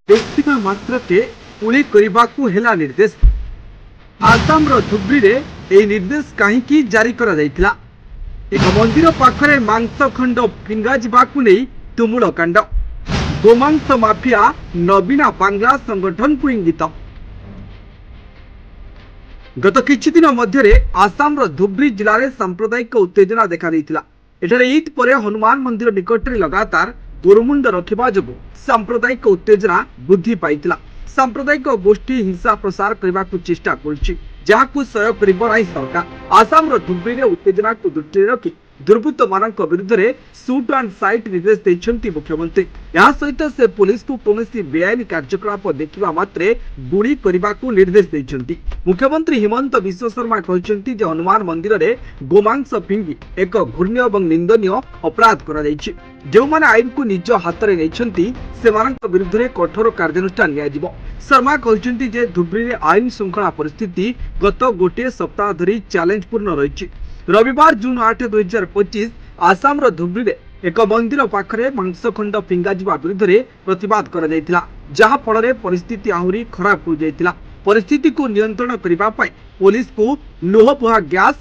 देखा मात्रके गुली करने हेला निर्देश। आसाम धुब्री रे ए निर्देश कहीं जारी करा जायतिला। एक मंदिर पाखरे मांस खंड फिंगा जावाकू नहीं तुमुल कांड। गोमांस माफिया नवीना बांग्ला संगठन को इंगित। गत किछि दिन मध्यरे आसाम धुब्री जिले में सांप्रदायिक उत्तेजना देखा देइतिला। एठारे ईद पर हनुमान मंदिर निकट में लगातार गोरमुंड रखा जो सांप्रदायिक उत्तेजना वृद्धि पाइतिला। सांप्रदायिक गोष्ठी हिंसा प्रसार करने को चेष्टा करुछि, जहां सह्य करिबो नाही सरकार। आसाम धुब्री में उत्तेजना को दृष्टि रखी दुर्बृत्त मान विरुद्ध में सुट एंड साइट निर्देश देइछन्ति मुख्यमंत्री। या सहित से पुलिस को कौनसी बेआईन कार्यकलाप देखा मात्रे गुली करने को निर्देश देइछन्ति। मुख्यमंत्री हिमंत विश्व शर्मा कहते जे हनुमान मंदिर में गोमांस फिंगी एक घृण्य और निंदनीय अपराध करा जायछि। जो माने आईन को निज हाथ में नहीं से विरुद्ध में कठोर कार्यानुष्ठान लिया। शर्मा कहते जे धुब्री में आईन श्रृंखला परिस्थिति गत गोटे सप्ताह धरी चैलेंजपूर्ण रही। रविवार जून 8, 2025 आसाम धुब्री में एक मंदिर पाखरे मांसखंड फिंगा जावा विरुद्ध में प्रतिवाद करा जायतिला, जहां फल परिस्थिति आहरी खराब हो जायतिला। परिस्थिति को नियंत्रण करने पुलिस को लुहबुहा गैस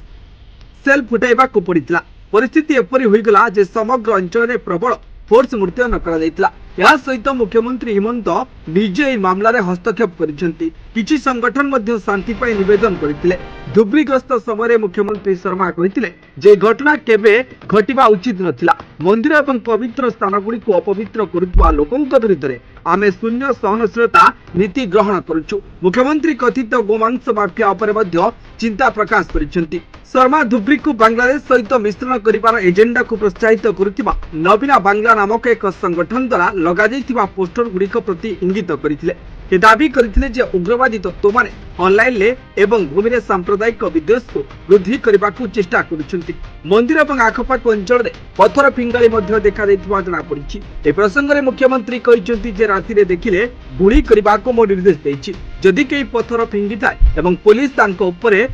सेल फुटाइबा को पड़ता। परिस्थिति एपरी होईगला जे समग्र अंचल में प्रबल फोर्स मुतयन करा। या सहित मुख्यमंत्री हिमंत निजे मामला रे हस्तक्षेप करिसेंती। किछि संगठन मध्य शांति पाई निवेदन करथिले। धुब्री ग्रस्त समय मुख्यमंत्री शर्मा कहिथिले जे घटना केबे घटिबा उचित नथिला। मंदिर एवं पवित्र स्थान गुडी को अपवित्र करुवा लोकंक विरुद्ध रे आमे शून्य सहनशीलता नीति ग्रहण करूछु। मुख्यमंत्री कथित गोमांस माफिया उपरे मध्य चिंता प्रकाश करिसेंती। शर्मा धुब्री को बांग्लादेश सहित मिश्रण करिवार एजेंडा को प्रोत्साहित करुवा नवीना बांग्ला नामक एक संगठन द्वारा लगा जाइथिबा पोस्टर गुड़िक प्रति इंगित करथिले। ये दाबी करथिले जे उग्रवादी तत्व माने ऑनलाइन ले एवं भूमि रे सांप्रदायिक विद्वेष को वृद्धि करबा को चेष्टा करुछंती। मंदिर एवं आखपाख अंचल रे पत्थर फिंगाली मध्य देखा दैथिबा जଣା पड़िछि। ए प्रसंग रे मुख्यमंत्री कहिसंती जे राति रे देखिले गुली करबा को मो निर्देश दैछि। जदि केही पत्थर फिंगी थाए एवं पुलिस तांको ऊपर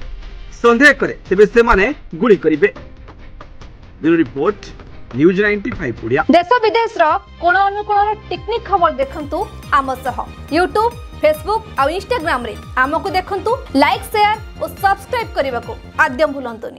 संदेह करे तेबे से माने गुली करिवे। Bureau report news 95 Odia. देश विदेश रो कोन अनुकोण टेक्निक खबर देखंतु आम सह YouTube, Facebook और Instagram रे आमको देखंतु, लाइक शेयर और सब्सक्राइब करने को आद्यम भूलंतुनी।